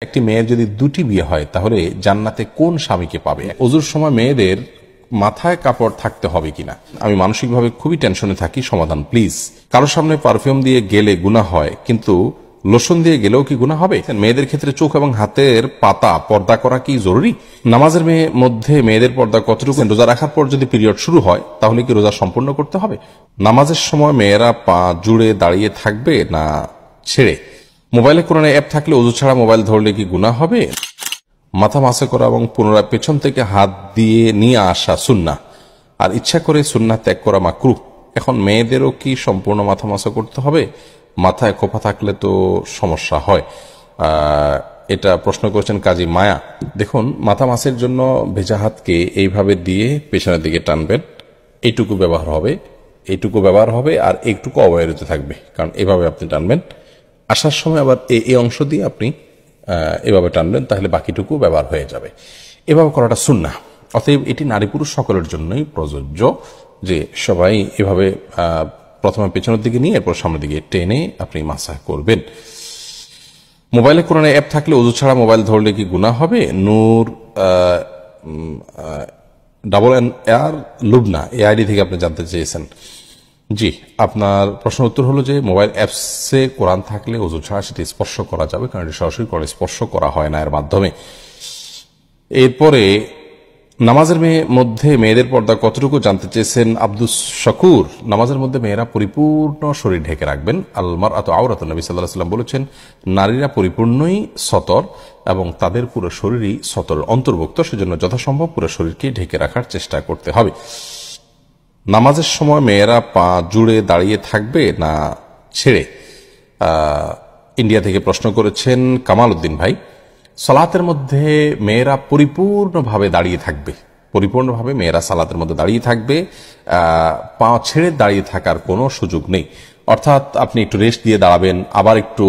একটি মেয়ের যদি দুটি বিয়ে হয় তাহলে জান্নাতে কোন স্বামীকে পাবে? ওজুর সময় মেয়েদের মাথায় কাপড় থাকতে হবে কিনা? আমি মানসিকভাবে খুবই টেনশনে থাকি, সমাধান প্লিজ। কারোর সামনে পারফিউম দিয়ে গেলে গুনাহ হয়, কিন্তু লোশন দিয়ে গেলেও কি গুনাহ হবে? মেয়েদের ক্ষেত্রে চোখ এবং হাতের পাতা পর্দা করা কি জরুরি? নামাজের মধ্যে মেয়েদের পর্দা কতটুকু? রোজা রাখার পর যদি পিরিয়ড শুরু হয় তাহলে কি রোজা সম্পূর্ণ করতে হবে? নামাজের সময় মেয়েরা পা জুড়ে দাঁড়িয়ে থাকবে না ছেড়ে? মোবাইলে কোরআনে অ্যাপ থাকলে ওযু ছাড়া মোবাইল ধরলে কি গুনাহ হবে? মাথা মাসে করা এবং পুনরায় পেছন থেকে হাত দিয়ে নিয়ে আসা সুন্নাহ, আর ইচ্ছা করে সুন্নাহ ত্যাগ করা মাকরুহ। এখন মেয়েদেরও কি সম্পূর্ণ মাথা মাসা করতে হবে? মাথায় খোপা থাকলে তো সমস্যা হয়। এটা প্রশ্ন করেছেন কাজী মায়া। দেখুন, মাথা মাসের জন্য ভেজা হাতকে এইভাবে দিয়ে পেছনের দিকে টানবেন, এইটুকু ব্যবহার হবে, আর একটুকু অবহেলিত থাকবে, কারণ এভাবে আপনি টানবেন। আসার সময় আবার এই অংশ দিয়ে আপনি এভাবে টানবেন, তাহলে বাকিটুকু ব্যবহার হয়ে যাবে। এভাবে করাটা সুন্নাহ। অতএব এটি নারী পুরুষ সকলের জন্যই প্রযোজ্য, যে সবাই এভাবে প্রথমে পেছনের দিকে নিয়ে এরপর সামনের দিকে টেনে আপনি মাসাহ করবেন। মোবাইলে কোরআনে অ্যাপ থাকলে ওযু ছাড়া মোবাইল ধরলে কি গুনাহ হবে? নূর AR লুবনা এই আইডি থেকে আপনি জানতে চেয়েছেন। জি, আপনার প্রশ্ন উত্তর হলো যে মোবাইল অ্যাপসে কোরআন থাকলে ওযু ছাড়া সেটি স্পর্শ করা যাবে, কারণ এটি সরাসরি কোরআন স্পর্শ করা হয় না এর মাধ্যমে। এরপরে নামাজের মধ্যে মেয়েদের পর্দা কতটুকু জানতে চেয়েছেন আব্দুস শাকুর। নামাজের মধ্যে মেয়েরা পরিপূর্ণ শরীর ঢেকে রাখবেন। আল মারআতু আওরাতুন, নবী সাল্লাল্লাহু আলাইহি ওয়াসাল্লাম বলেছেন, নারীরা পরিপূর্ণই সতর এবং তাদের পুরো শরীরই সতরের অন্তর্ভুক্ত, সেজন্য যথাসম্ভব পুরো শরীরকে ঢেকে রাখার চেষ্টা করতে হবে। নামাজের সময় মেয়েরা পা জুড়ে দাঁড়িয়ে থাকবে না ছেড়ে? ইন্ডিয়া থেকে প্রশ্ন করেছেন কামাল উদ্দিন ভাই। সালাতের মধ্যে মেয়েরা পরিপূর্ণভাবে দাঁড়িয়ে থাকবে, মেয়েরা সালাতের মধ্যে দাঁড়িয়ে থাকবে, পা ছেড়ে দাঁড়িয়ে থাকার কোনো সুযোগ নেই। অর্থাৎ আপনি একটু রেস্ট দিয়ে দাঁড়াবেন, আবার একটু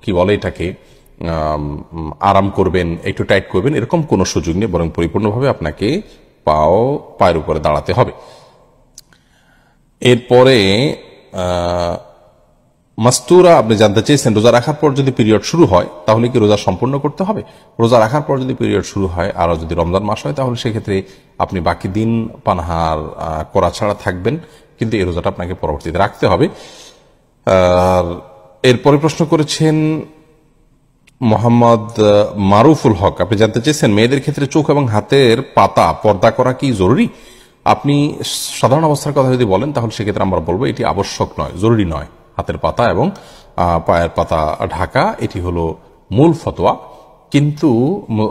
কি বলে এটাকে, আরাম করবেন, একটু টাইট করবেন, এরকম কোনো সুযোগ নেই, বরং পরিপূর্ণভাবে আপনাকে পায়ের উপরে দাঁড়াতে হবে। এরপরে মাস্তুরা আপনি জানতে চেয়েছেন, রোজা রাখার পর যদি পিরিয়ড শুরু হয় তাহলে কি রোজা সম্পূর্ণ করতে হবে? রোজা রাখার পর যদি পিরিয়ড শুরু হয় আর যদি রমজান মাস হয় তাহলে সেক্ষেত্রে আপনি বাকি দিন পানাহার করা ছাড়া থাকবেন, কিন্তু এই রোজাটা আপনাকে পরবর্তীতে রাখতে হবে। আর এরপরে প্রশ্ন করেছেন মোহাম্মদ মারুফুল হক। আপনি জানতে চেয়েছেন, মেয়েদের ক্ষেত্রে চোখ এবং হাতের পাতা পর্দা করা কি জরুরি? আপনি সাধারণ অবস্থার কথা যদি বলেন তাহলে সেক্ষেত্রে আমরা বলবো এটি আবশ্যক নয়, জরুরি নয়। হাতের পাতা এবং পায়ের পাতা ঢাকা এটি হলো মূল ফতোয়া, কিন্তু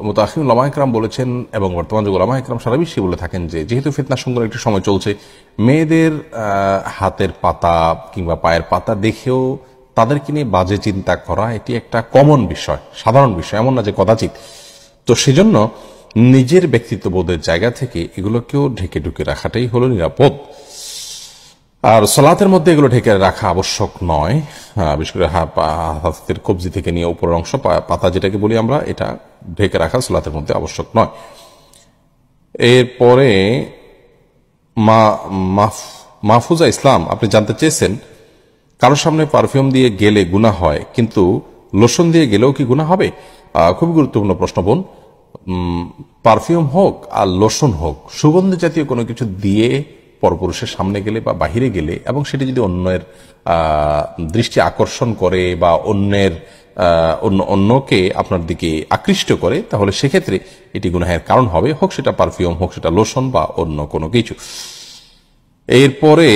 মুতাআখিরিন উলামা ইকরাম বলেছেন এবং বর্তমান যুগে উলামা ইকরাম সারা বিশ্বে বলে থাকেন যে যেহেতু ফিতনা সুন্দর একটি সময় চলছে, মেয়েদের হাতের পাতা কিংবা পায়ের পাতা দেখেও তাদেরকে নিয়ে বাজে চিন্তা করা এটি একটা কমন বিষয়, সাধারণ বিষয়, এমন না যে কদাচিৎ। তো সেজন্য নিজের ব্যক্তিত্ব বোধের জায়গা থেকে এগুলোকেও ঢেকে ঢুকে রাখাটাই হলো নিরাপদ। আর সালাতের মধ্যে এগুলো ঢেকে রাখা আবশ্যক নয়, বিশেষ করে হাতের কবজি থেকে নিয়ে উপরের অংশ পাতা যেটাকে বলি আমরা, এটা ঢেকে রাখা সালাতের মধ্যে আবশ্যক নয়। এরপরে মাহফুজা ইসলাম আপনি জানতে চেয়েছেন, কারোর সামনে পারফিউম দিয়ে গেলে গুনাহ হয়, কিন্তু লোশন দিয়ে গেলেও কি গুনাহ হবে? খুবই গুরুত্বপূর্ণ প্রশ্ন বোন। পারফিউম হোক আর লোশন হোক, সুগন্ধি জাতীয় কোনো কিছু দিয়ে পরপুরুষের সামনে গেলে বা বাহিরে গেলে, এবং সেটি যদি অন্যের দৃষ্টি আকর্ষণ করে বা অন্যকে আপনার দিকে আকৃষ্ট করে, তাহলে সেক্ষেত্রে এটি গুনাহের কারণ হবে, হোক সেটা পারফিউম, হোক সেটা লোশন বা অন্য কোনো কিছু। এরপরে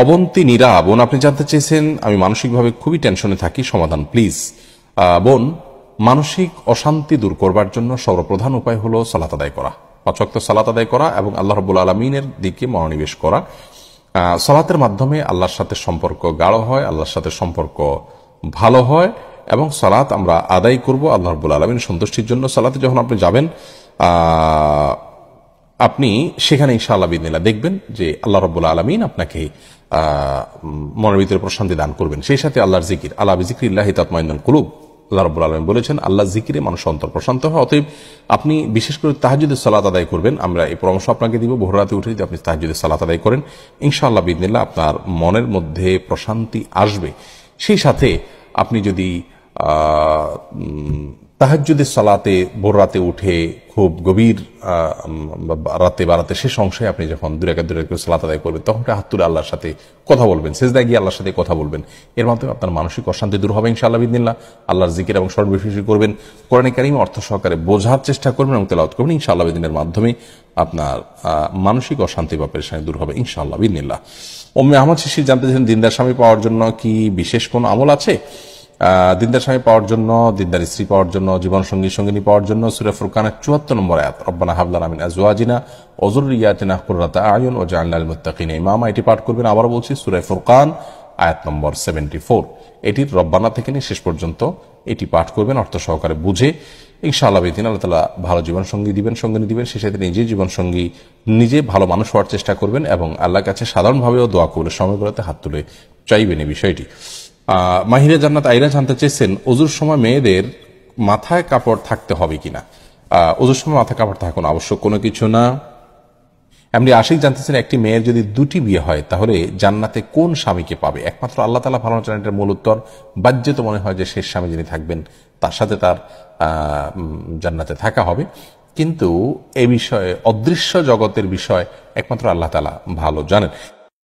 অবন্তী নীরা বোন আপনি জানতে চেয়েছেন, আমি মানসিকভাবে খুবই টেনশনে থাকি, সমাধান প্লিজ। বোন, মানসিক অশান্তি দূর করবার জন্য সর্বপ্রধান উপায় হলো সালাত আদায় করা, 5 ওয়াক্ত সালাত আদায় করা এবং আল্লাহ রাব্বুল আলামিনের দিকে মনোনিবেশ করা। সালাতের মাধ্যমে আল্লাহর সাথে সম্পর্ক গাঢ় হয়, আল্লাহর সাথে সম্পর্ক ভালো হয়, এবং সালাত আমরা আদায় করব আল্লাহ রাব্বুল আলামিনের সন্তুষ্টির জন্য। সালাতে যখন আপনি যাবেন আপনি সেখানে ইনশাআল্লাহ বিদিনিল্লাহ দেখবেন যে আল্লাহ রাব্বুল আলামিন আপনাকে মনের ভিতরে প্রশান্তি দান করবেন। সেই সাথে আল্লাহর জিকির, আলা বিযিকরিল্লাহি তাতমাইন্নুল কুলুব, আল্লাহ রাব্বুল আলামিন বলেছেন আল্লাহ জিকিরে মানুষ অন্তর প্রশান্ত হয়। অতএব আপনি বিশেষ করে তাহাজ্জুদের সালাত আদায় করবেন, আমরা এই পরামর্শ আপনাকে দিব। ভোর রাতে উঠে যদি আপনি তাহাজ্জুদের সালাত আদায় করেন, ইনশাআল্লাহ বিদিনিল্লাহ আপনার মনের মধ্যে প্রশান্তি আসবে। সেই সাথে আপনি যদি তাহাজ্জুদের সালাতে ভোর রাতে উঠে খুব গভীর রাতে বারাতে শেষ অংশে আপনি যখন দু রাকাত সালাত আদায় করবেন, তখন হাত তুলে আল্লাহর সাথে কথা বলবেন, সেজদায় গিয়ে আল্লাহর সাথে কথা বলবেন। এর মাধ্যমে আপনার মানসিক অশান্তি দূর হবে ইনশাআল্লাহ বিদিনিল্লাহ। আল্লাহর জিকির এবং স্মরণ বেশি করবেন, কোরআনে কারীম অর্থ সহকারে বোঝার চেষ্টা করবেন এবং তেলাওয়াত করবেন। ইনশাআল্লাহ বিদিনের মাধ্যমে আপনার মানসিক অশান্তি বা পেরেশানি দূর হবে ইনশাআল্লাহ বিদিনিল্লাহ। উম্মে আহমদ শিশির জানতে চান, দিনদার স্বামী পাওয়ার জন্য কি বিশেষ কোন আমল আছে? দিনদার স্বামী পাওয়ার জন্য, দিনদার স্ত্রী পাওয়ার জন্য, জীবন সঙ্গী সঙ্গিনী পাওয়ার জন্য সূরা ফুরকানের 74 নম্বর আয়াত, রব্বানা হাব লানা মিন আজওয়াজিনা ওয়া যুররিয়াতিনা কুররাতা আয়ুন ওয়াজআলনা লিল মুত্তাকিনা ইমামা, এটি পাঠ করবেন। আবার বলছি, সূরা ফুরকান আয়াত নম্বর 74, এটির রব্বানা থেকে নিয়ে শেষ পর্যন্ত এটি পাঠ করবেন অর্থ সহকারে বুঝে। ইনশাআল্লাহ বিদিন আল্লাহ তাআলা ভালো জীবন সঙ্গী দিবেন, সঙ্গিনী দিবেন। সে সাথে নিজে জীবন সঙ্গী, নিজে ভালো মানুষ হওয়ার চেষ্টা করবেন এবং আল্লাহর কাছে সাধারণভাবেও দোয়া করবে, সময়গুলোতে হাত তুলে চাইবেন এই বিষয়টি। মাহিরা জান্নাত আইরা জানতে চেয়েছেন, ওযুর সময় মেয়েদের মাথায় কাপড় থাকতে হবে কিনা? ওযুর সময় মাথায় কাপড় থাকা কোনো আবশ্যক কোনো কিছু না। এমনি আশিক জানতেছেন, একটি মেয়ের যদি দুটি বিয়ে হয় তাহলে জান্নাতে কোন স্বামীকে পাবে? একমাত্র আল্লাহ তাআলা ভালো জানেন এটার মূল উত্তর। বাহ্যে তো মনে হয় যে শেষ স্বামী যিনি থাকবেন তার সাথে তার জান্নাতে থাকা হবে, কিন্তু এ বিষয়ে অদৃশ্য জগতের বিষয় একমাত্র আল্লাহ তাআলা ভালো জানেন।